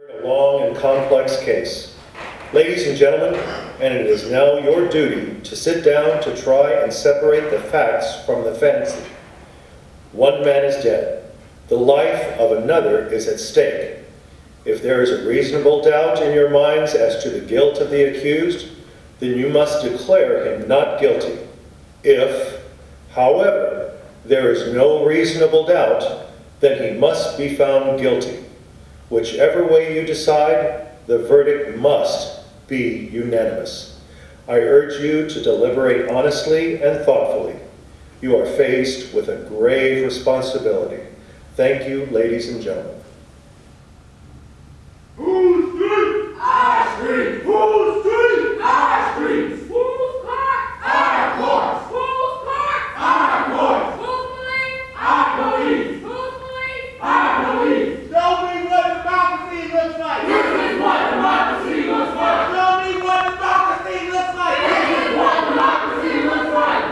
A long and complex case. Ladies and gentlemen, and it is now your duty to sit down to try and separate the facts from the fantasy. One man is dead. The life of another is at stake. If there is a reasonable doubt in your minds as to the guilt of the accused, then you must declare him not guilty. If, however, there is no reasonable doubt, then he must be found guilty. Whichever way you decide, the verdict must be unanimous. I urge you to deliberate honestly and thoughtfully. You are faced with a grave responsibility. Thank you, ladies and gentlemen. Who's street? Our street. Who's street? Our street. Who's court? Our court. Who's court? Our court. Who's police? Our police. Who's police? Our police. Show me what democracy looks like. This is what democracy looks like. Show me what democracy looks like. This is what democracy looks like.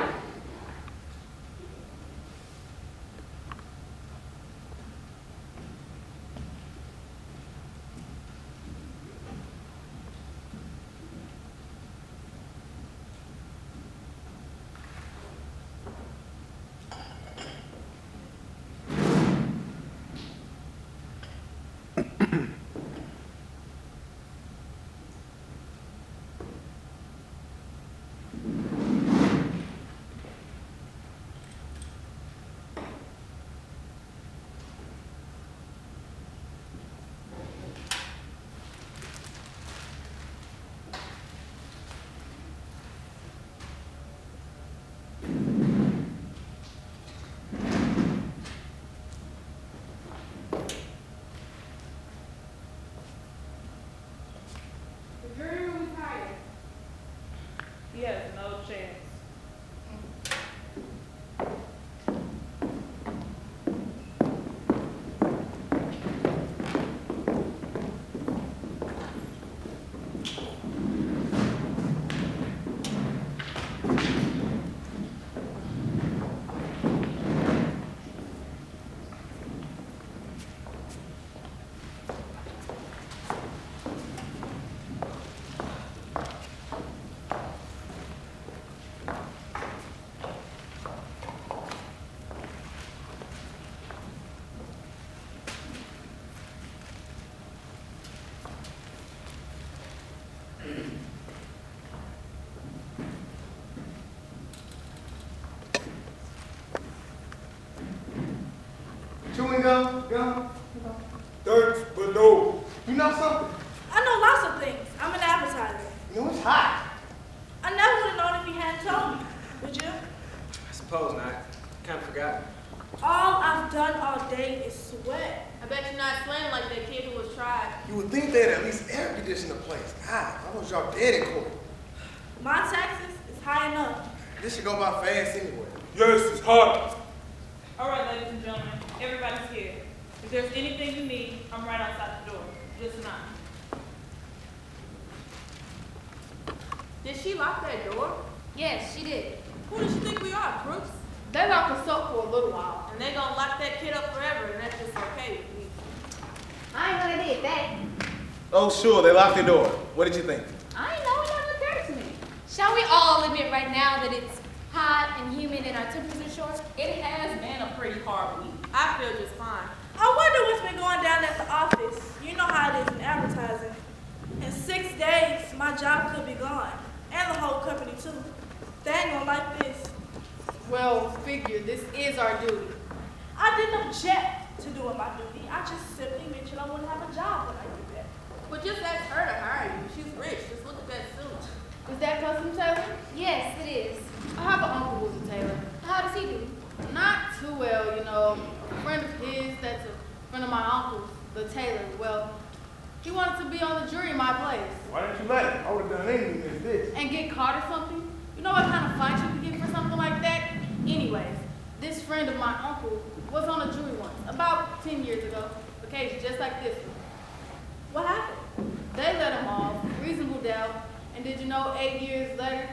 He has no chance. Chewing gum. Dirt, but no. You know something? I know lots of things. I'm an advertiser. You know it's hot. I never would have known if you hadn't told me. Would you? I suppose not. Kind of forgot. All I've done all day is sweat. I bet you're not sweating like that kid who was tried. You would think they'd at least air condition the place. God, I was y'all dead in court. My taxes is high enough. This should go by fast anyway. Yes, it's hot. All right, ladies and gentlemen, everybody's here. If there's anything you need, I'm right outside the door. Just knock. Did she lock that door? Yes, she did. Who does she think we are, crooks? They locked us up for a little while. And they gonna lock that kid up forever, and that's just okay with me. I ain't gonna did that. Oh, sure, they locked the door. What did you think? I ain't know it never occurred to me. Shall we all admit right now that it's hot and humid and our temperatures are short? It has been a pretty hard week. I feel just fine. I wonder what's been going down at the office. You know how it is in advertising. In 6 days, my job could be gone. And the whole company too. They ain't gonna like this. Well, figure, this is our duty. I didn't object to doing my duty. I just simply mentioned I wouldn't have a job when I did that. But just ask her to hire you. She's rich. Just look at that suit. Is that custom tailor? Yes, it is. I have an uncle who's a tailor. How does he do? Not too well, you know. A friend of his that's a friend of my uncle's, the tailor. Well, he wanted to be on the jury in my place. Why didn't you let him? I would have done anything as this. And get caught or something? You know what kind of fight you could get for something like that? Anyways, this friend of my uncle was on a jury once, about 10 years ago. A case just like this one. What happened? They let him off, reasonable doubt, and did you know 8 years later,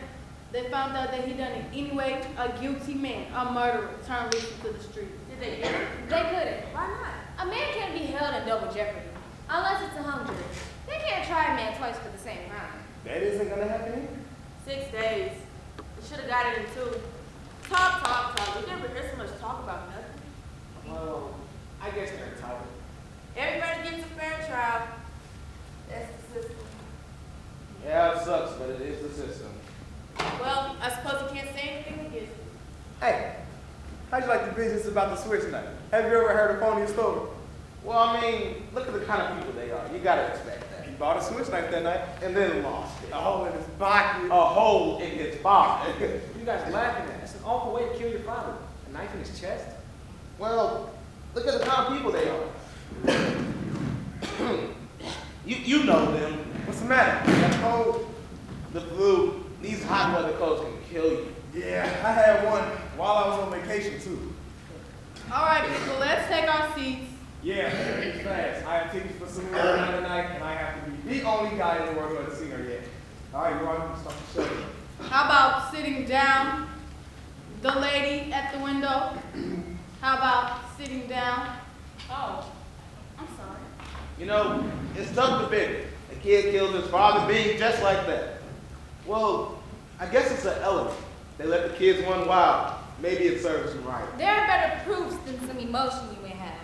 they found out that he done it anyway, a guilty man, a murderer, turned loose into the street. Did they get her? They couldn't. Why not? A man can't be held in double jeopardy. Unless it's a hung jury. They can't try a man twice for the same crime. That isn't gonna happen either. 6 days. We should have got it in 2. Talk. We never hear so much talk about nothing. Well, I guess they're entitled. Everybody gets a fair trial. That's the system. Yeah, it sucks, but it is the system. Well, I suppose you can't say anything against it. Hey, how'd you like the business about the switch night? Have you ever heard a phony story? Well, I mean, look at the kind of people they are. You gotta expect that. He bought a switch knife that night. And then lost it. A hole in his pocket. A hole in his pocket. You guys laughing at? That's an awful way to kill your father. A knife in his chest? Well, look at the kind of people they are. you know them. What's the matter? That cold, the flu, these hot weather colds can kill you. Yeah, I had one while I was on vacation too. All right, people, let's take our seats. Yeah, it's fast. I have tickets for Selena tonight, and I have to be the only guy in the world who hasn't seen her yet. All right, you're on. Start the show. How about sitting down? The lady at the window. How about sitting down? Oh, I'm sorry. You know, it's tough to figure. A kid kills his father being just like that. Well, I guess it's an element. They let the kids run wild. Maybe it serves them right. There are better proofs than some emotion you may have.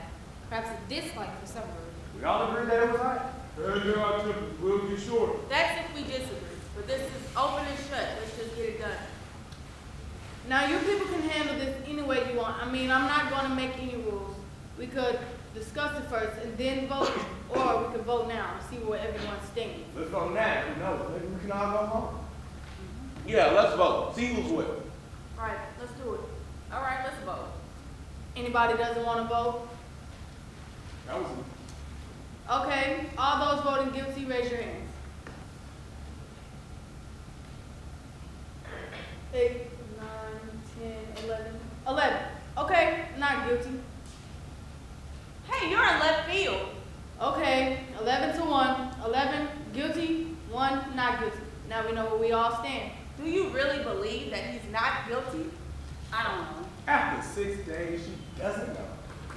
Perhaps a dislike for some reason. We all agree that it was I. There are tempers. We'll get shorter. That's if we disagree. But this is open and shut. Let's just get it done. Now, you people can handle this any way you want. I mean, I'm not going to make any rules. We could discuss it first and then vote, or we could vote now and see where everyone's standing. Let's go now. Who knows? Maybe we can all go home. Yeah, let's vote. See who's with. Right, let's do it. All right, let's vote. Anybody doesn't want to vote? That was Okay, all those voting guilty, raise your hands. 8, 9, 10, 11. 11. Okay, not guilty. Hey, you're in left field. Okay, 11 to 1. 11 guilty, 1 not guilty. Now we know where we all stand. Do you really believe that he's not guilty? I don't know. After 6 days, she doesn't know.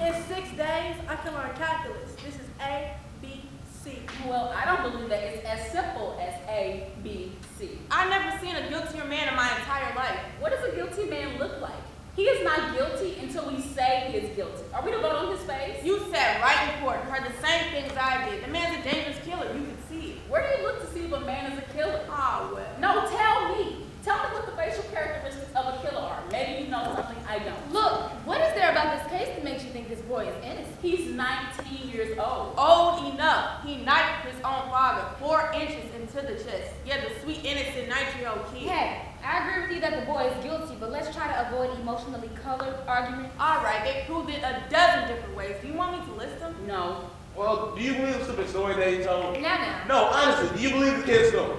In 6 days, I can learn calculus. This is A, B, C. Well, I don't believe that it's as simple as A, B, C. I've never seen a guiltier man in my entire life. What does a guilty man look like? He is not guilty until we say he is guilty. Are we to vote on his face? You sat right in court and heard the same things I did. The man's a dangerous killer. You can see it. Where do you look to see if a man is a killer? Ah, well. No, tell me. Tell me what the facial characteristics of a killer are. Maybe you know something I don't. Look, what is there about this case that makes you think this boy is innocent? He's 19 years old. Old enough. He knifed his own father 4 inches into the chest. Yeah, the sweet, innocent 19-year-old kid. Hey, I agree with you that the boy is guilty, but let's try to avoid emotionally colored arguments. All right, they proved it a dozen different ways. Do you want me to list them? No. Well, do you believe the stupid story that he told? Now. No, honestly, do you believe the kid's story?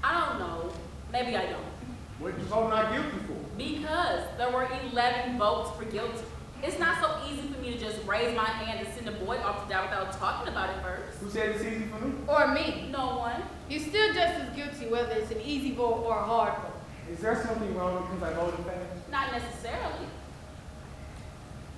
I don't know. Maybe I don't. What you vote not guilty for? Because there were 11 votes for guilty. It's not so easy for me to just raise my hand and send a boy off to die without talking about it first. Who said it's easy for me? Or me. No one. He's still just as guilty whether it's an easy vote or a hard vote. Is there something wrong because I voted fast? Not necessarily.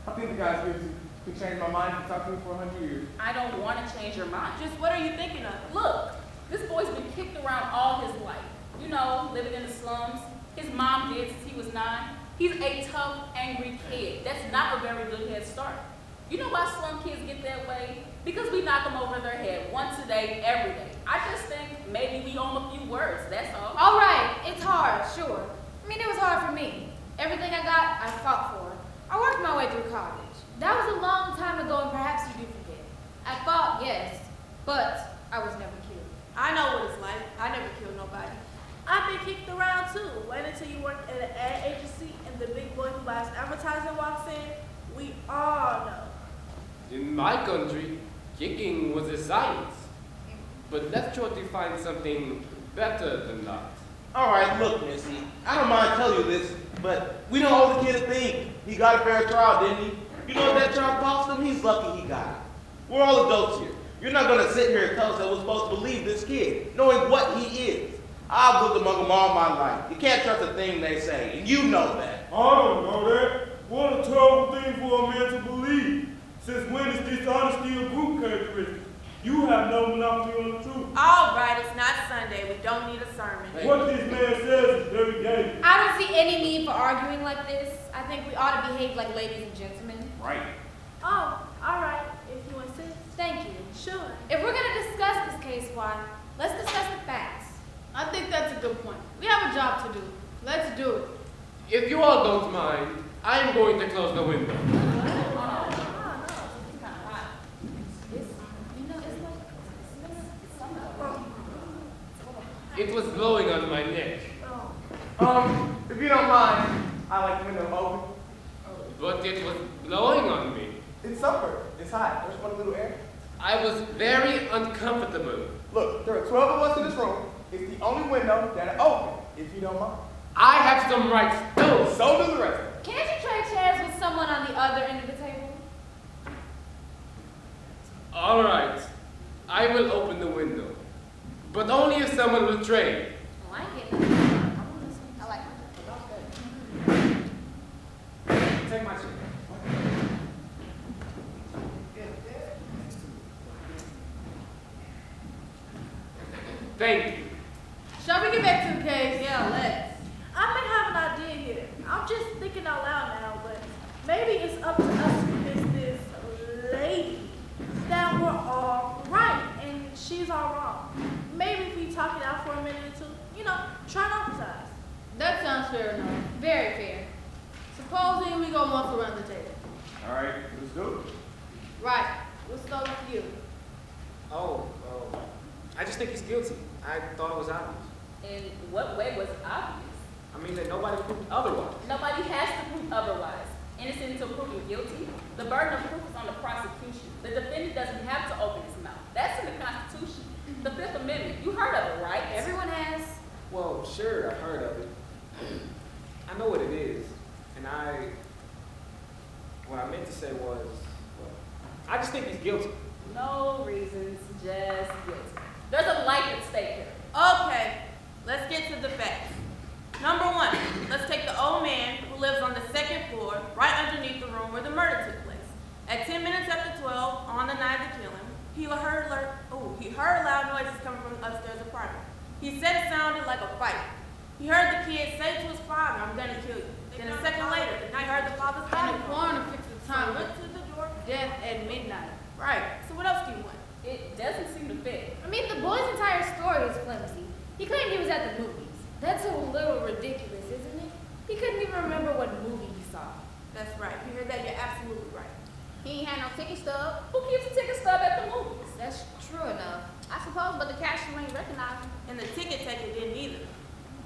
I think the guy's guilty. He changed my mind and talked to me for 100 years. I don't want to change your mind. Just what are you thinking of? Look, this boy's been kicked around all his life. You know, living in the slums. His mom did since he was 9. He's a tough, angry kid. That's not a very good head start. You know why slum kids get that way? Because we knock them over their head once a day, every day. I just think maybe we owe him a few words, that's all. All right, it's hard, sure. I mean, it was hard for me. Everything I got, I fought for. I worked my way through college. That was a long time ago, and perhaps you do forget. I fought, yes, but I was never killed. I know what it's like. I never killed nobody. I've been kicked around too. Wait until you work at an ad agency and the big boy who buys advertising walks in. We all know. In my country, kicking was a science. But let's try to find something better than that. All right, look, Missy, I don't mind telling you this, but we don't owe the kid a thing. He got a fair trial, didn't he? You know what that trial cost him? He's lucky he got it. We're all adults here. You're not going to sit here and tell us that we're supposed to believe this kid, knowing what he is. I've lived among them all my life. You can't trust a thing they say, and you know that. I don't know that. What a terrible thing for a man to believe. Since when is dishonesty a group characteristic? You have no monopoly on the truth. All right, it's not Sunday. We don't need a sermon. What this man says is very gay. I don't see any need for arguing like this. I think we ought to behave like ladies and gentlemen. Right. Oh, all right, if you insist. Thank you. Sure. If we're going to discuss this case, why, let's discuss the facts. I think that's a good point. We have a job to do. Let's do it. If you all don't mind, I'm going to close the window. It was blowing on my neck. If you don't mind, I like the window open. But it was blowing on me. It's summer. It's hot. There's one little air. I was very uncomfortable. Look, there are 12 of us in this room. It's the only window that are open, if you don't mind. I have some rights too. So do the rest. Can't you trade chairs with someone on the other end of the table? All right, I will open the window, but only if someone will trade. Oh, I ain't getting that. I like it. Take my chair. Thank you. Shall we get back to the case? Yeah, let's. I may have an idea here. I'm just thinking out loud now, but maybe it's up to us to convince this lady that we're all right and she's all wrong. Maybe if we talk it out for a minute or two, try and emphasize. That sounds fair enough. Very fair. Supposing we go once around the table. All right, let's do it. Right. We'll start with you. I just think he's guilty. I thought it was obvious. In what way was it obvious? I mean, that nobody proved otherwise. Nobody has to prove otherwise. Innocent until proven guilty. The burden of proof is on the prosecution. The defendant doesn't have to open his mouth. That's in the Constitution. The Fifth Amendment. You heard of it, right? Everyone has. Well, sure, I've heard of it. I know what it is. And what I meant to say was, I just think he's guilty. No reasons, just guilty. There's a life at stake here. Okay, let's get to the facts. Number one, let's take the old man who lives on the second floor, right underneath the room where the murder took place. At 10 minutes after 12, on the night of the killing, he heard loud noises coming from the upstairs apartment. He said it sounded like a fight. He heard the kid say to his father, "I'm gonna kill you." Then a second later, he heard the father's body. And the coroner fixed the time Went with to the door. death at midnight. Right. So what else do you want? It doesn't seem to fit. I mean, the boy's entire story is flimsy. He claimed he was at the movies. That's a little ridiculous, isn't it? He couldn't even remember what movie he saw. That's right. You heard that? You're absolutely right. He ain't had no ticket stub. Who keeps a ticket stub at the movies? That's true enough. I suppose, but the cashier ain't recognized him. And the ticket taker didn't either.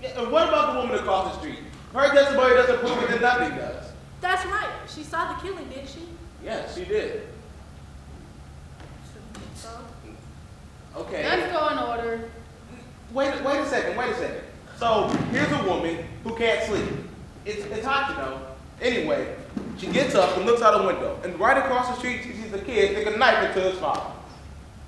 Yeah, and what about the woman across the street? Her testimony doesn't prove it, then nothing does. That's right. She saw the killing, didn't she? Yes, she did. So, Okay. Let's go in order. Wait a second. So here's a woman who can't sleep. It's hot, you know. Anyway, she gets up and looks out a window, and right across the street she sees a kid stick a knife into his father.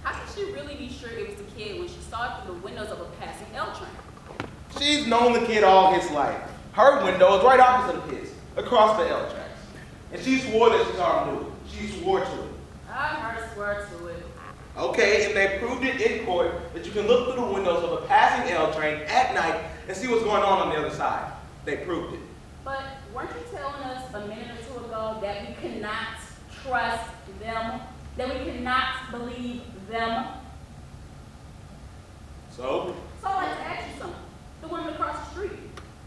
How can she really be sure it was the kid when she saw it through the windows of a passing L train? She's known the kid all his life. Her window is right opposite of his, across the L tracks. And she swore that she saw him do it. She swore to it. I heard her swear to it. Okay, and they proved it in court that you can look through the windows of a passing L train at night and see what's going on the other side. They proved it. But weren't you telling us a minute or two ago that we cannot trust them? That we cannot believe them? So? So I'd like to ask you something. The woman across the street,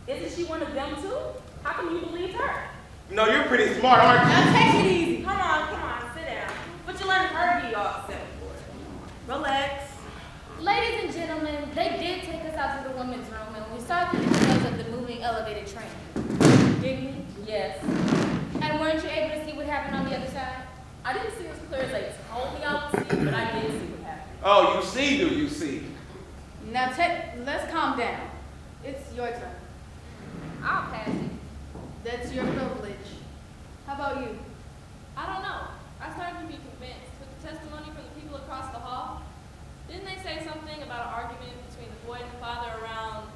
isn't she one of them too? How come you believed her? You know, you're pretty smart, aren't you? Now take it easy. Come on, sit down. What you letting her be all upset for? Relax. Ladies and gentlemen, they did take us out to the women's room and we saw through the windows of the moving elevated train. Didn't we? Yes. And weren't you able to see what happened on the other side? I didn't see as clear as they told me I would see, but I did see what happened. Oh, you see, do you see? Now, let's calm down. It's your turn. I'll pass it. That's your privilege. How about you? I don't know. I started to be convinced with the testimony from the people across the hall. Didn't they say something about an argument between the boy and the father around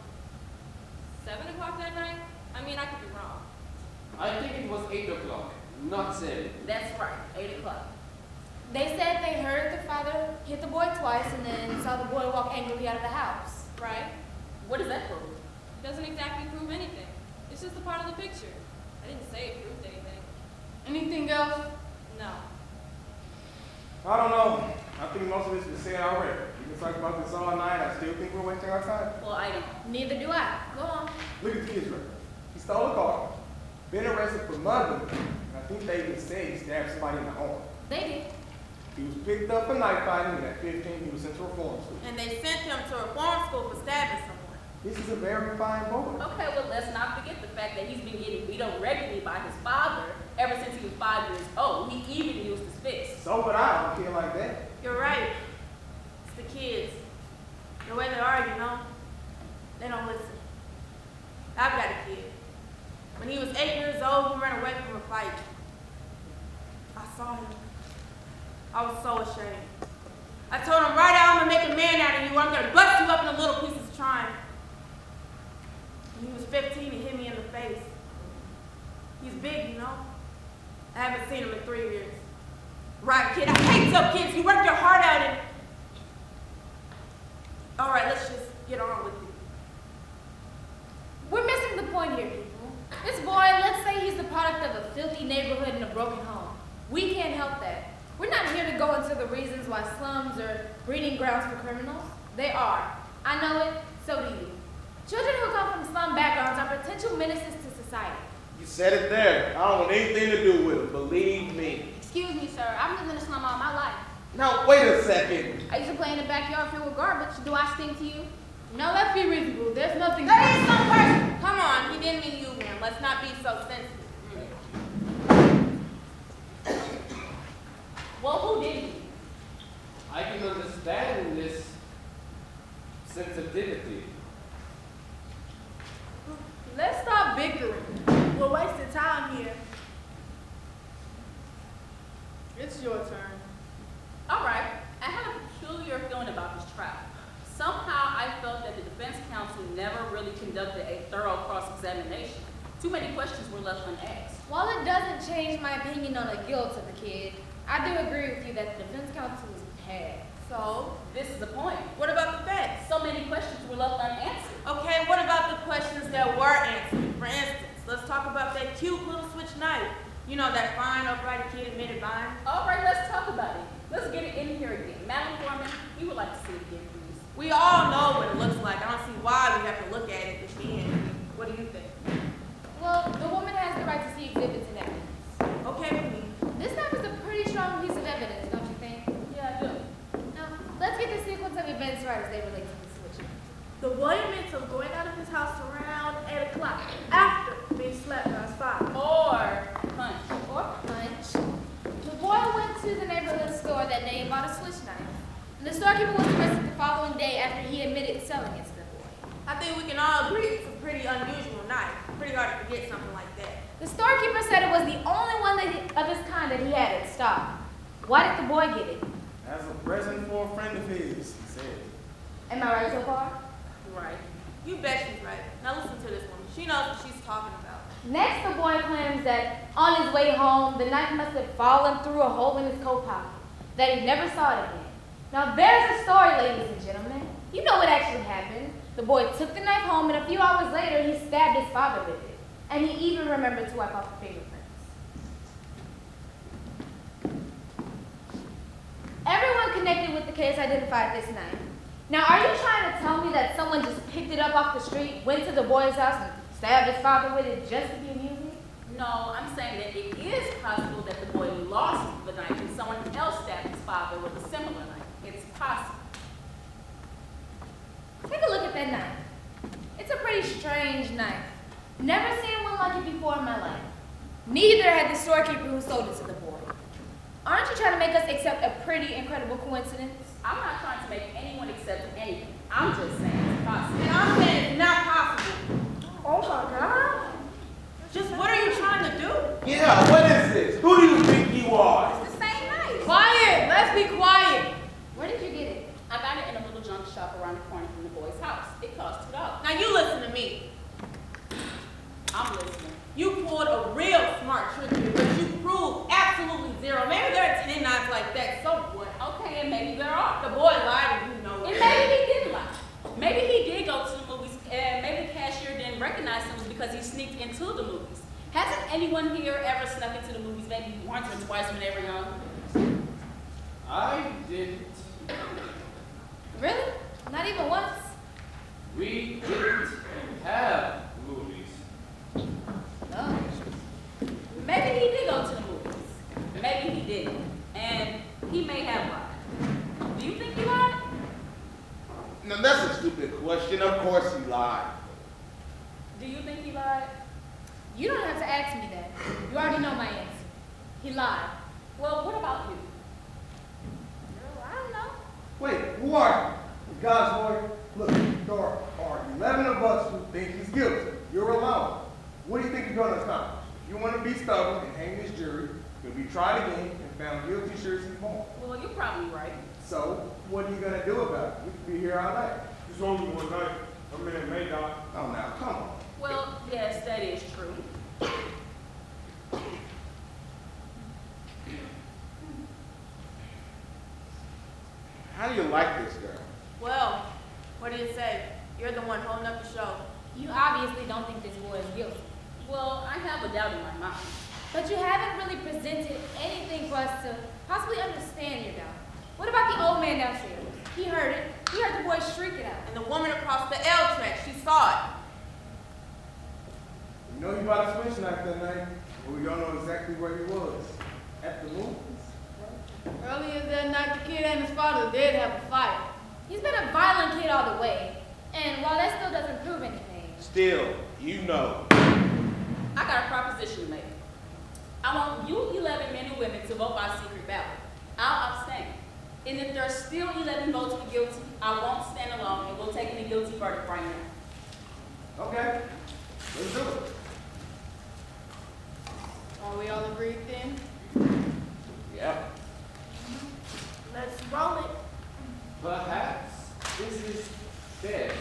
7 o'clock that night? I mean, I could be wrong. I think it was 8 o'clock, not 7. That's right, 8 o'clock. They said they heard the father hit the boy twice and then saw the boy walk angrily out of the house. Right? What does that prove? It doesn't exactly prove anything. It's just a part of the picture. I didn't say it proved anything. Anything else? No. I don't know. I think most of this was said already. We can talk about this all night. I still think we're wasting our time. Well, I don't. Neither do I. Go on. Look at the kid's record. He stole a car, been arrested for mugging, and I think they even said he stabbed somebody in the arm. They did. He was picked up for knife fighting, and at 15 he was sent to reform school. And they sent him to reform school for stabbing someone. This is a very fine boy. Okay, well, let's not forget the fact that he's been getting beat up regularly by his father ever since he was 5 years old. He even used his fist. So would I on a kid like that. You're right. It's the kids. The way they are, they don't listen. I've got a kid. When he was 8 years old, he ran away from a fight. I saw him. I was so ashamed. I told him, right out, I'm gonna make a man out of you. I'm gonna bust you up into little pieces trying. When he was 15, he hit me in the face. He's big, I haven't seen him in 3 years. Right, kid, I hate tough kids. You work your heart out and... All right, let's just get on with it. We're missing the point here, people. This boy, let's say he's the product of a filthy neighborhood and a broken home. We can't help that. We're not here to go into the reasons why slums are breeding grounds for criminals. They are. I know it, so do you. Children who come from slum backgrounds are potential menaces to society. You said it there. I don't want anything to do with it. Believe me. Excuse me, sir. I've lived in a slum all my life. Now, wait a second. I used to play in the backyard filled with garbage. Do I stink to you? Now let's be reasonable. There's nothing. That is some person. Come on, he didn't mean you, man. Let's not be so sensitive. Well, who did he? I can understand this sensitivity. Let's stop bickering. We're wasting time here. It's your turn. All right, I have a peculiar feeling about this trial. Somehow I felt that the defense counsel never really conducted a thorough cross-examination. Too many questions were left unasked. While it doesn't change my opinion on the guilt of the kid, I do agree with you that the defense counsel was bad. So, This is the point. what about the facts? So many questions were left unanswered. Okay, what about the questions that were answered? For instance, let's talk about that cute little switch knife. That fine, upright kid admitted buying. All right, let's talk about it. Let's get it in here again. Madam Foreman, we would like to see it again, please. We all know what it looks like. I don't see why we have to look at it again. What do you think? Well, the woman has the right to see exhibits and evidence. Okay with me. This knife is a pretty strong piece of evidence, don't you think? Yeah, I do. Now, let's get the sequence of events right as they relate to the switch. The boy admits of going out of his house around 8 o'clock after being slapped by his father. Or punch. Or punch. The boy went to the neighborhood store that day and bought a switch knife. And the storekeeper was arrested the following day after he admitted selling it to the boy. I think we can all agree it's a pretty unusual knife. Pretty hard to forget something like that. The storekeeper said it was the only one of its kind that he had in stock. Why did the boy get it? As a present for a friend of his, he said. Am I right so far? Right. You bet she's right. Now listen to this woman. She knows what she's talking about. Next, the boy claims that on his way home, the knife must have fallen through a hole in his coat pocket, that he never saw it again. Now, there's a story, ladies and gentlemen. You know what actually happened. The boy took the knife home, and a few hours later, he stabbed his father with it. And he even remembered to wipe off the fingerprints. Everyone connected with the case identified this knife. Now, are you trying to tell me that someone just picked it up off the street, went to the boy's house, and stabbed his father with it just to be amusing? No, I'm saying that it is possible that the boy lost the knife and someone else stabbed his father with a similar knife. It's possible. Take a look at that knife. It's a pretty strange knife. Never seen one like it before in my life. Neither had the storekeeper who sold it to the boy. Aren't you trying to make us accept a pretty incredible coincidence? I'm not trying to make anyone accept anything. I'm just saying it's possible. And I'm saying it's not possible. Oh my God. Just what are you trying to do? Yeah, what is this? Who do you think you are? It's the same knife. Quiet. Let's be quiet. Where did you get it? I got it in a little junk shop around the corner from the boy's house. It cost $2. Now you listen to me. I'm listening. You pulled a real smart trick here, but you proved absolutely zero. Maybe there are 10 knives like that. So anyone here ever snuck into the movies maybe once or twice when they were young? I didn't. Really? Not even once? We didn't have movies. No. Maybe he did go to the movies. Maybe he didn't. And he may have lied. Do you think he lied? Now that's a stupid question. Of course he lied. Do you think he lied? You don't have to ask me that. You already know my answer. He lied. Well, what about you? Girl, I don't know. Wait, who are you? The God's lawyer? Look, there are 11 of us who think he's guilty. You're alone. What do you think you're going to accomplish? If you want to be stubborn and hang this jury, you'll be tried again and found guilty sure as he's born. Well, you're probably right. So, what are you going to do about it? You could be here all night. It's only one night. A man may die. Oh, now, come on. Well, yes, that is true. How do you like this girl? Well, what do you say? You're the one holding up the show. You obviously don't think this boy is guilty. Well, I have a doubt in my mind. But you haven't really presented anything for us to possibly understand your doubt. What about the old man downstairs? He heard it. He heard the boy shriek it out. And the woman across the L track, she saw it. You know he bought a switch knife that night, but we don't know exactly where he was. At the movies. Earlier that night, the kid and his father did have a fight. He's been a violent kid all the way. And while that still doesn't prove anything. Still, you know. I got a proposition to make. I want you 11 men and women to vote by secret ballot. I'll abstain. And if there's still 11 votes for guilty, I won't stand alone and we'll take in a guilty verdict right now. Okay, let's do it. Are we all agreed then? Yep. Let's roll it. Perhaps this is best.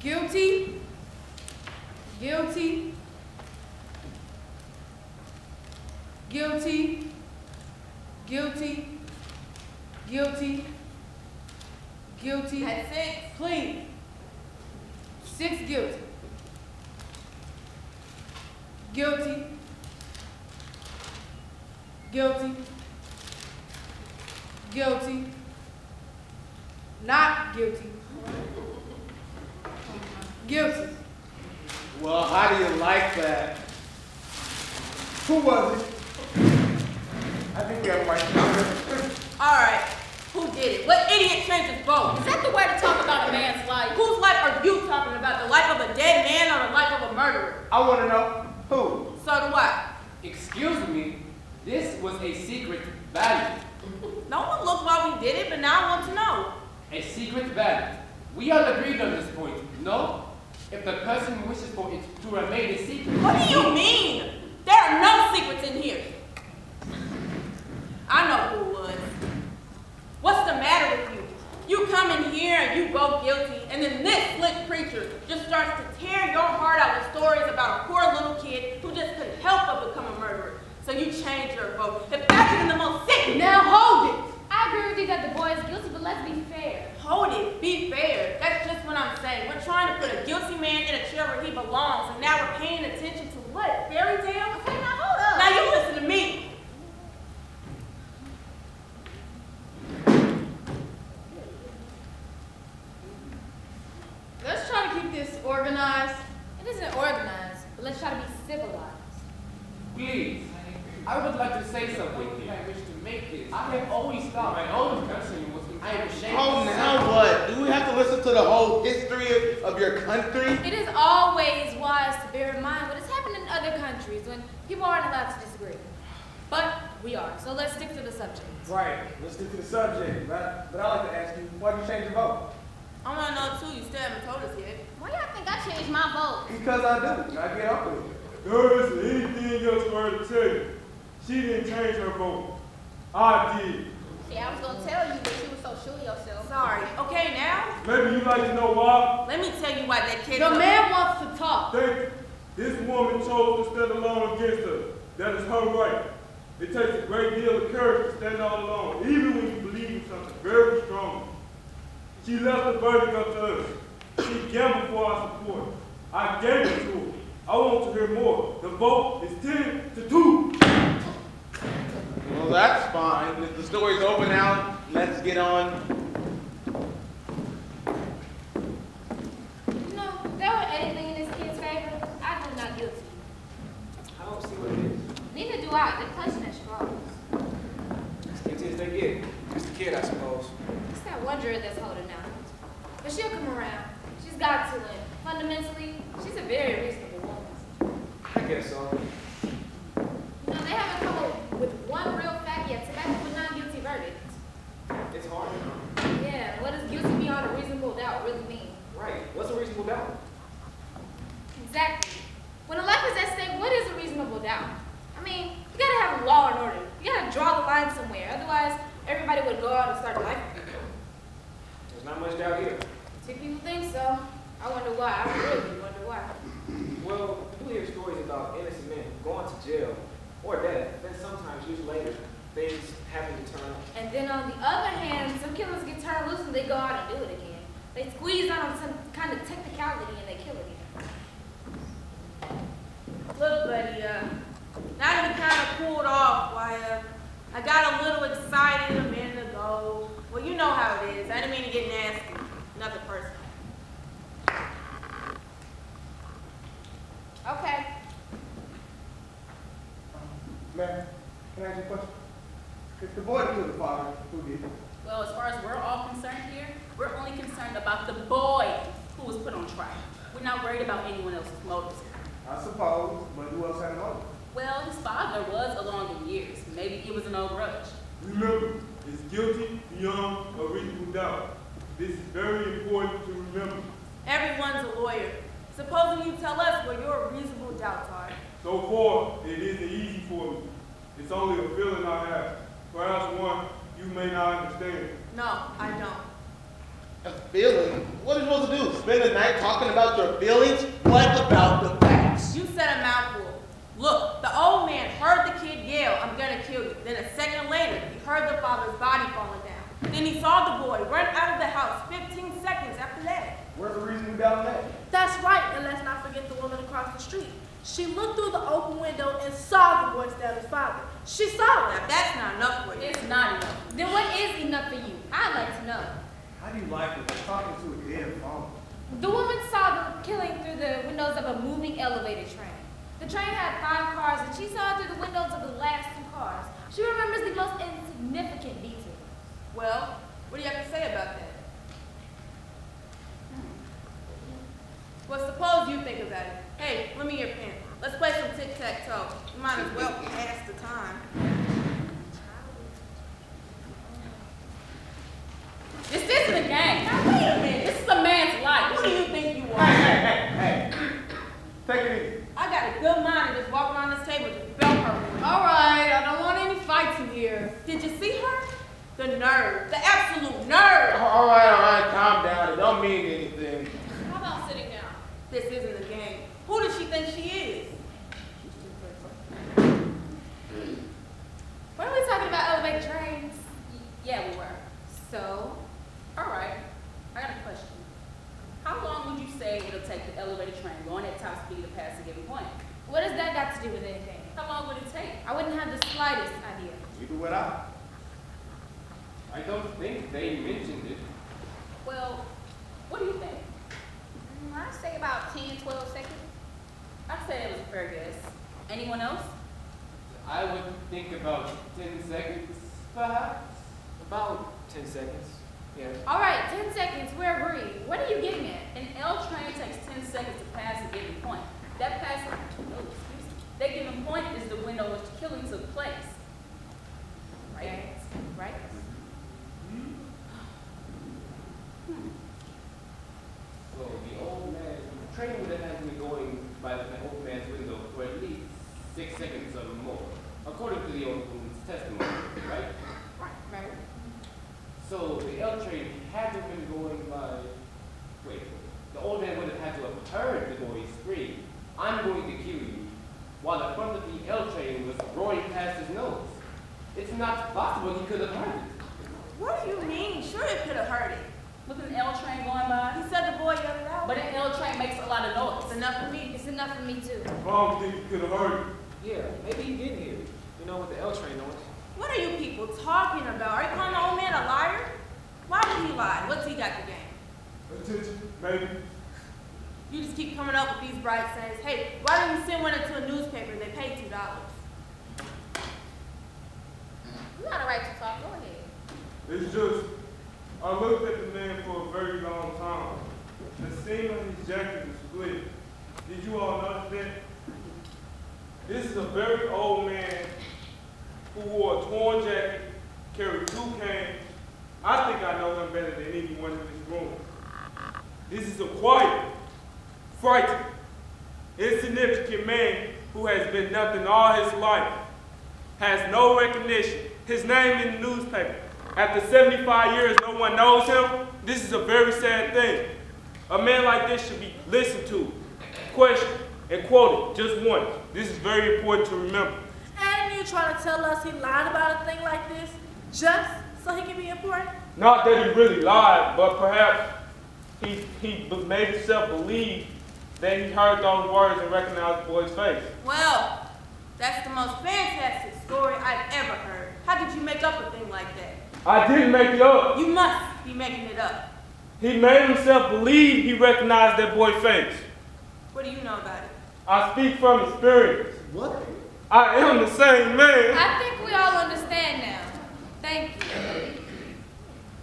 Guilty. Guilty. Guilty. Guilty. Guilty. Guilty. That's it. Please. 6 guilty. Guilty. Guilty. Guilty. Not guilty. Guilty. Well, how do you like that? Who was it? I think we have a right to All right. Who did it? What idiot changed his vote? Is that the way to talk about a man's life? Whose life are you talking about? The life of a dead man or the life of a murderer? I want to know who. So do I. Excuse me, this was a secret ballot. No one looked while we did it, but now I want to know. A secret ballot. We all agreed on this point, no? If the person wishes for it to remain a secret. What do you mean? There are no secrets in here. I know who it was. What's the matter with you? You come in here and you go guilty, and then this slick preacher just starts to tear your heart out with stories about a poor little kid who just couldn't help but become a murderer. So you change your vote. If that's even the most sick. Now hold it. I agree with you that the boy is guilty, but let's be fair. Hold it. Be fair. That's just what I'm saying. We're trying to put a guilty man in a chair where he belongs, and now we're paying attention to what? Fairy tales? Okay, now hold up. Now you listen to me. Let's try to keep this organized. It isn't organized, but let's try to be civilized. Please, I would like to say something here. I wish to make this. I have always thought my own country was. I am ashamed. Oh, now what? Do we have to listen to the whole history of your country? It is always wise to bear in mind what has happened in other countries when people aren't allowed to disagree. But We are. So let's stick to the subject. Right, let's stick to the subject. But I'd like to ask you, why did you change your vote? I want to know too. You still haven't told us yet. Why y'all think I changed my vote? Because I do, and I get up with it. There isn't anything else for her to tell you. She didn't change her vote. I did. See, I was gonna tell you, but you were so sure of yourself. Sorry. Okay, now Maybe you'd like to know why? let me tell you why that kid. The man wants to talk. Thank you. This woman chose to stand alone against her. That is her right. It takes a great deal of courage to stand all alone, even when you believe in something very strong. She left the verdict up to us. She gambled for our support. I gave it to her. I want to hear more. The vote is 10-2. Well, that's fine. If the story's over now, let's get on. You know, there were anything in this kid's favor. I am not guilty. I don't see what it is. Neither do I. They're clutching at straws. As guilty as they get. It's the kid, I suppose. It's that one juror that's holding out. But she'll come around. She's got to win. Fundamentally, she's a very reasonable woman. I guess so. You know, they haven't come up with one real fact yet to back up a non-guilty verdict. It's hard. Yeah, what does guilty beyond a reasonable doubt really mean? Right. What's a reasonable doubt? Exactly. When a life is at stake, what is a reasonable doubt? I mean, you gotta have law and order. You gotta draw the line somewhere. Otherwise, everybody would go out and start a life. There's not much doubt here. Two people think so. I wonder why. I really wonder why. Well, we do hear stories about innocent men going to jail or death. Then sometimes, years later, things happen to turn up. And then on the other hand, some killers get turned loose and they go out and do it again. They squeeze on some kind of technicality and they kill again. Look, buddy, now that we kind of pulled off, why, I got a little excited a minute ago. Well, you know how it is. I didn't mean to get nasty. Nothing personal. Okay. Ma'am, can I ask you a question? If the boy killed the father, who did it? Well, as far as we're all concerned here, we're only concerned about the boy who was put on trial. We're not worried about anyone else's motives here. I suppose, but who else had a motive? Well, his father was along in years. Maybe it was an old grudge. Remember, it's guilty beyond a reasonable doubt. This is very important to remember. Everyone's a lawyer. Supposing you tell us what your reasonable doubts are. So far, it isn't easy for me. It's only a feeling I have. Perhaps one you may not understand. No, I don't. A feeling? What are you supposed to do? Spend the night talking about your feelings? What about the facts? You said a mouthful. Look, the old man heard the kid yell, "I'm gonna kill you." Then a second later, he heard the father's body falling down. Then he saw the boy run out of the house 15 seconds after that. Where's the reason we got that? That's right, and let's not forget the woman across the street. She looked through the open window and saw the boy stab his father. She saw it. Now that's not enough for you. It's not enough. Then what is enough for you? I'd like to know. How do you like it? Talking to a dead phone. The woman saw the killing through the windows of a moving elevated train. The train had 5 cars, and she saw it through the windows of the last 2 cars. She remembers the most insignificant details. Well, what do you have to say about that? Well, suppose you think about it. Hey, lend me your pen. Let's play some tic-tac-toe. We might as well pass the time. This isn't a game. Now, wait a minute. This is a man's life. Who do you think you are? Hey. Take it easy. I got a good mind to just walk around this table just belt her. All right, I don't want any fights in here. Did you see her? The nerve. The absolute nerve. All right, calm down. It don't mean anything. How about sitting down? This isn't a game. Who does she think she is? Weren't we talking about elevated trains? Yeah, we were. So, All right. I got a question. How long would you say it'll take the elevator train going at top speed to pass a given point? what has that got to do with anything? How long would it take? I wouldn't have the slightest idea. Neither would I. I don't think they mentioned it. Well, what do you think? I'd say about 10, 12 seconds. I'd say it was a fair guess. Anyone else? I would think about 10 seconds, perhaps. About 10 seconds. Yes. All right, 10 seconds, we're agreed. What are you getting at? An L train takes 10 seconds to pass a given point. That given point is the window in which the killing took place. train would have had me going by the old man's window for at least 6 seconds or more, according to the old woman's testimony, right? Right. So the L train had to have been going by. Wait, the old man would have had to have heard the boy scream, "I'm going to kill you," while the front of the L train was roaring past his nose. It's not possible he could have heard it. What do you mean? Sure it could have heard it. With an L train going by. He said the boy yelled it out. But an L train makes a lot of noise. It's enough for me. It's enough for me too. I don't think you could have heard it. Yeah, maybe he didn't hear it. You know, with the L train noise. What are you people talking about? Are you calling the old man a liar? Why would he lie? What's he got to gain? Attention, maybe. You just keep coming up with these bright sayings. Hey, why don't you send one into a newspaper? They pay $2. You got a right to talk. Go ahead. It's just, I looked at the man for a very long time. The seam of his jacket was split. Did you all notice that? This is a very old man who wore a torn jacket, carried 2 canes. I think I know him better than anyone in this room. This is a quiet, frightened, insignificant man who has been nothing all his life, has no recognition. His name in the newspaper. After 75 years, no one knows him. This is a very sad thing. A man like this should be listened to, questioned, and quoted just once. This is very important to remember. And you trying to tell us he lied about a thing like this just so he can be important? Not that he really lied, but perhaps he made himself believe that he heard those words and recognized the boy's face. Well, that's the most fantastic story I've ever heard. How did you make up a thing like that? I didn't make it up. You must be making it up. He made himself believe he recognized that boy's face. What do you know about it? I speak from experience. What? I am the same man. I think we all understand now. Thank you.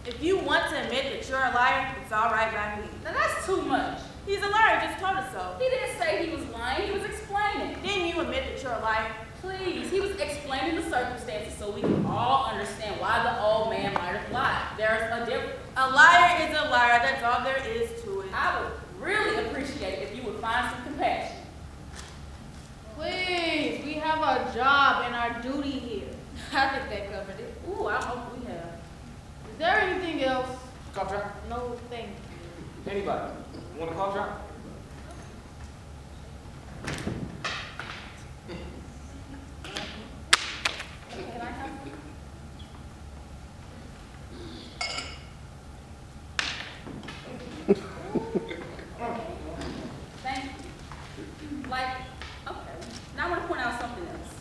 If you want to admit that you're a liar, it's all right by me. Now that's too much. He's a liar, just told us so. He didn't say he was lying, he was explaining. Didn't you admit that you're a liar? Please, he was explaining the circumstances so we can all understand why the old man might have lied. There's a difference. A liar is a liar, that's all there is to it. I would really appreciate it if you would find some compassion. Please, we have a job and our duty here. I think that covered it. Ooh, I hope we have. Is there anything else? Cough drop? No, thank you. Anybody? Want a cough drop? Can I have some? Thank you. Like, okay. Now I want to point out something else.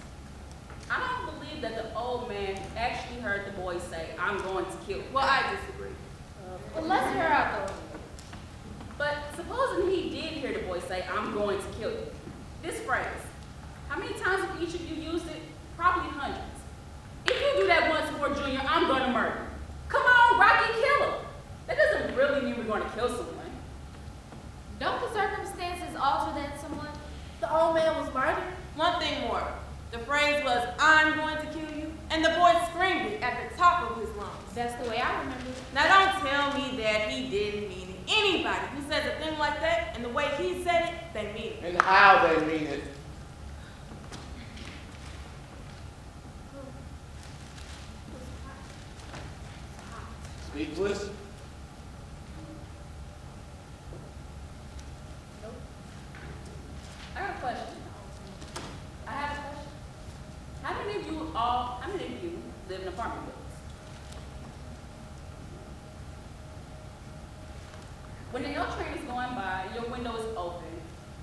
I don't believe that the old man actually heard the boy say, "I'm going to kill you." Well, I disagree. Well, let's hear out though. But supposing he did hear the boy say, "I'm going to kill you," this phrase, how many times have each of you used it? Probably hundreds. If you do that once more, Junior, I'm going to murder you. Come on, Rocky, kill him. That doesn't really mean we're going to kill someone. Don't the circumstances alter that somewhat? The old man was murdered. One thing more. The phrase was, "I'm going to kill you," and the boy screamed it at the top of his lungs. That's the way I remember it. Now don't tell me that he didn't mean it. Anybody who says a thing like that and the way he said it, they mean it. And how they mean it. Speechless? I have a question. How many of you live in apartment buildings? When the L train is going by, your window is open.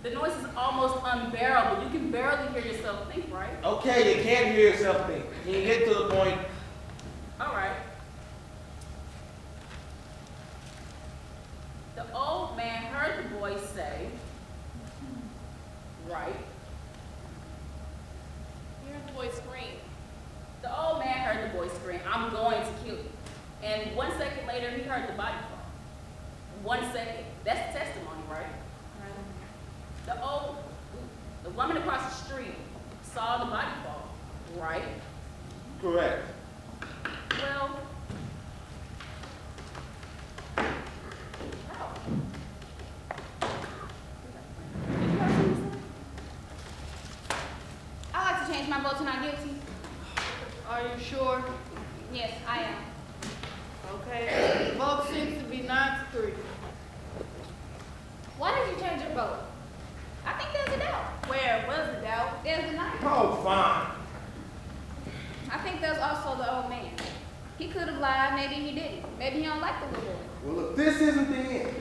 The noise is almost unbearable. You can barely hear yourself think, right? Okay, you can't hear yourself think. Can you get to the point? All right. The old man heard the boy say, right? You heard the boy scream. The old man heard the boy scream, "I'm going to kill you." And 1 second later, he heard the body fall. 1 second. That's testimony, right? The woman across the street saw the body fall, right? Correct. Well, how? vote to not guilty? Are you sure? Yes, I am. Okay. The vote seems to be 9-3. Why did you change your vote? I think there's a doubt. Where? What's the doubt? There's a knife. Oh, fine. I think there's also the old man. He could have lied, maybe he didn't. Maybe he don't like the little boy. Well, look, this isn't the end.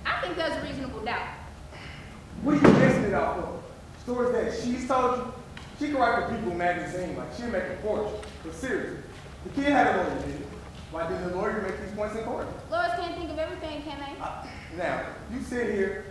I think there's a reasonable doubt. What are you basing it off of? Stories that she's told you? She can write for People magazine like she'll make a fortune. But seriously, the kid had a lawyer, didn't he? Why didn't the lawyer make these points in court? Lawyers can't think of everything, can they? Now, you sit here,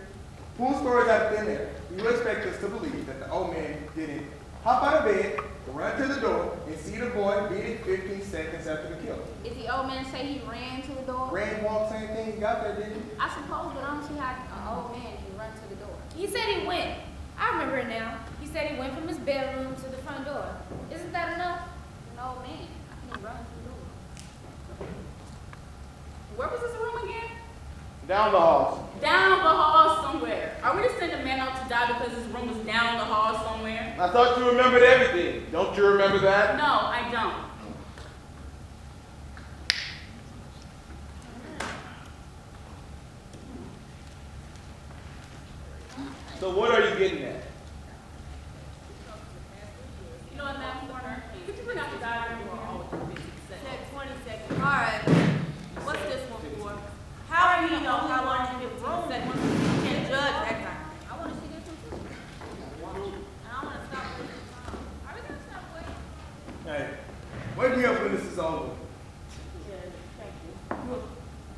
pull stories out of thin air. You expect us to believe that the old man didn't hop out of bed, run to the door, and see the boy beat it 15 seconds after the killing. Did the old man say he ran to the door? Ran, walked, same thing, he got there, didn't he? I suppose, but I don't see how an old man can run to the door. He said he went. I remember it now. He said he went from his bedroom to the front door. Isn't that enough? An old man. I can run to the door. Where was this room again? Down the hall. Down the hall somewhere. Are we to send a man out to die because his room was down the hall somewhere? I thought you remembered everything. Don't you remember that? No, I don't. So what are you getting at? You know what, Madam Coroner? Could you bring out the diary for all of the 50 seconds? Said 20 seconds. All right. What's this one for? How do you know how long you give room seconds? You can't judge that kind of thing. I want to see this one too. And I want to stop wasting time. Are we going to stop waiting? Hey, wake me up when this is over.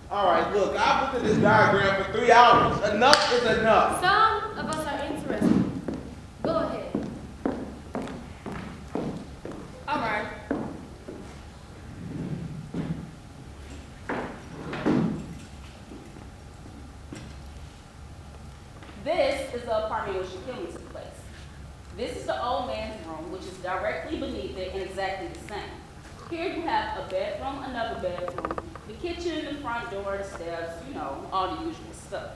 All right, look, I've looked at this diagram for 3 hours. Enough is enough. Some of us are interested. Go ahead. All right. This is the apartment where she killing took place. This is the old man's room, which is directly beneath it and exactly the same. Here you have a bedroom, another bedroom, the kitchen, the front door, the steps, you know, all the usual stuff.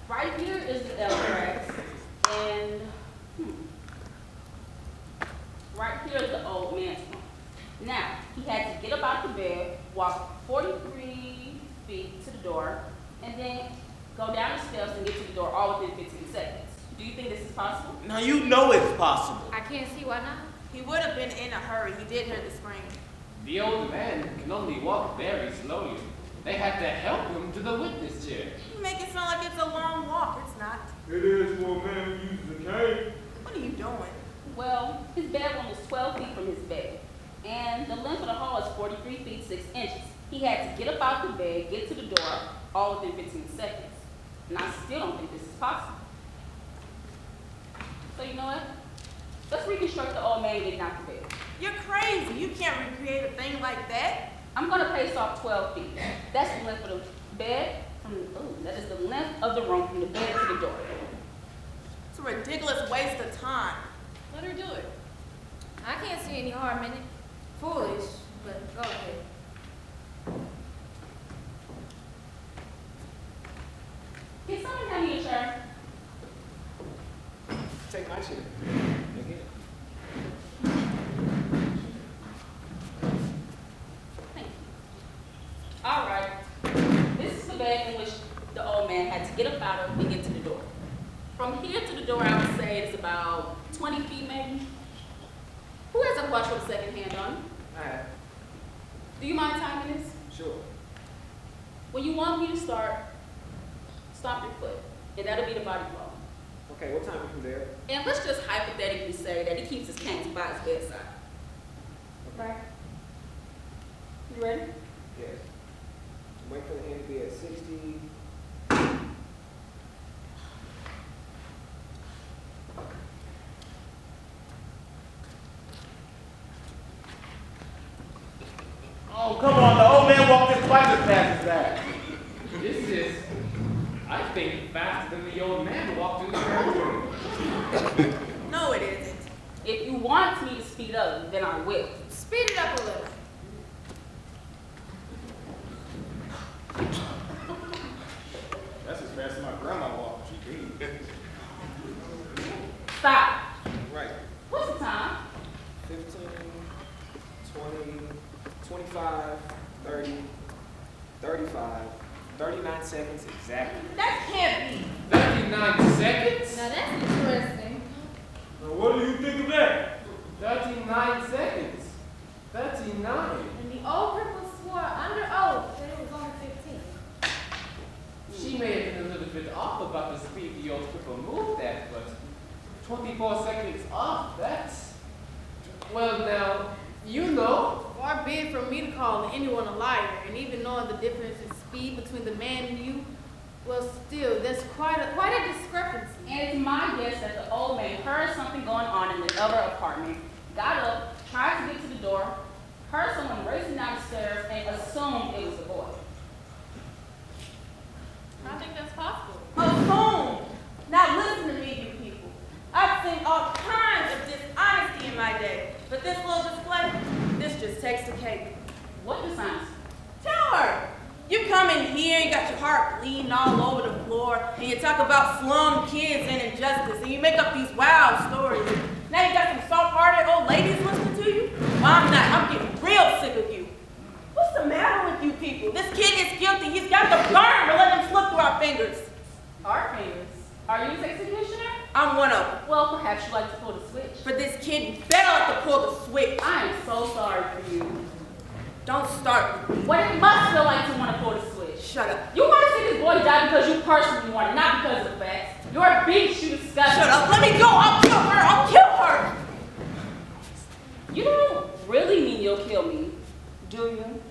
Right here is the L tracks, and right here is the old man's room. Now, he had to get up out the bed, walk 43 feet to the door, and then go down the steps and get to the door all within 15 seconds. Do you think this is possible? Now you know it's possible. I can't see why not. He would have been in a hurry. He did hear the scream. The old man can only walk very slowly. They had to help him to the witness chair. You make it sound like it's a long walk. It's not. It is for a man who uses a cane. What are you doing? Well, his bedroom is 12 feet from his bed, and the length of the hall is 43 feet 6 inches. He had to get up out the bed, get to the door, all within 15 seconds. And I still don't think this is possible. So you know what? Let's reconstruct the old man getting out the bed. You're crazy. You can't recreate a thing like that. I'm gonna pace off 12 feet. That's the length of the bed that is the length of the room from the bed to the door. It's a ridiculous waste of time. Let her do it. I can't see any harm in it. Foolish, but go ahead. Can someone hand me a chair? Take my chair. Again. Thank you. All right. This is the bed in which the old man had to get up out of and get to the door. From here to the door, I would say it's about 20 feet maybe. Who has a watch with a second hand on? I have. Do you mind timing this? Sure. When you want me to start, stomp your foot, and that'll be the body blow. Okay, what time are you there? And let's just hypothetically say that he keeps his canes by his bedside. Okay. You ready? Yes. Wait for the hand to be at 60. Oh, come on. The old man walked this twice as fast as that. This is, I think, faster than the old man walked in the bedroom. No, it isn't. If you want me to speed up, then I will. Speed it up a little. That's as fast as my grandma walked. She can. Stop. Right. What's the time? 25, 30, 35, 39 seconds exactly. That can't be. 39 seconds? Now that's interesting. Now what do you think of that? 39 seconds. 39. And the old cripple swore under oath that it was only 15. She may have been a little bit off about the speed the old cripple moved at, but 24 seconds off, that's... Well, now, you know. Far be it from me to call anyone a liar, and even knowing the difference in speed between the man and you, well, still, there's quite a discrepancy. And it's my guess that the old man heard something going on in the other apartment, got up, tried to get to the door, heard someone racing down the stairs, and assumed it was the boy. I think that's possible. Assumed. Now listen to me, you people. I've seen all kinds of dishonesty in my day, but this little display, this just takes the cake. What dishonesty? Tell her. You come in here, you got your heart bleeding all over the floor, and you talk about slum kids and injustice, and you make up these wild stories. Now you got some soft-hearted old ladies listening to you? Well, I'm not. I'm getting real sick of you. What's the matter with you people? This kid is guilty. He's got the burn. We'll let him slip through our fingers. Our fingers. Are you his executioner? I'm one of them. Well, perhaps you'd like to pull the switch. For this kid, you better like to pull the switch. I am so sorry for you. Don't start with me. What it must feel like to want to pull the switch. Shut up. You want to see this boy die because you personally want it, not because of the facts. You're a bitch, you disgusting. Shut up. Let me go. I'll kill her. I'll kill her. You don't really mean you'll kill me, do you?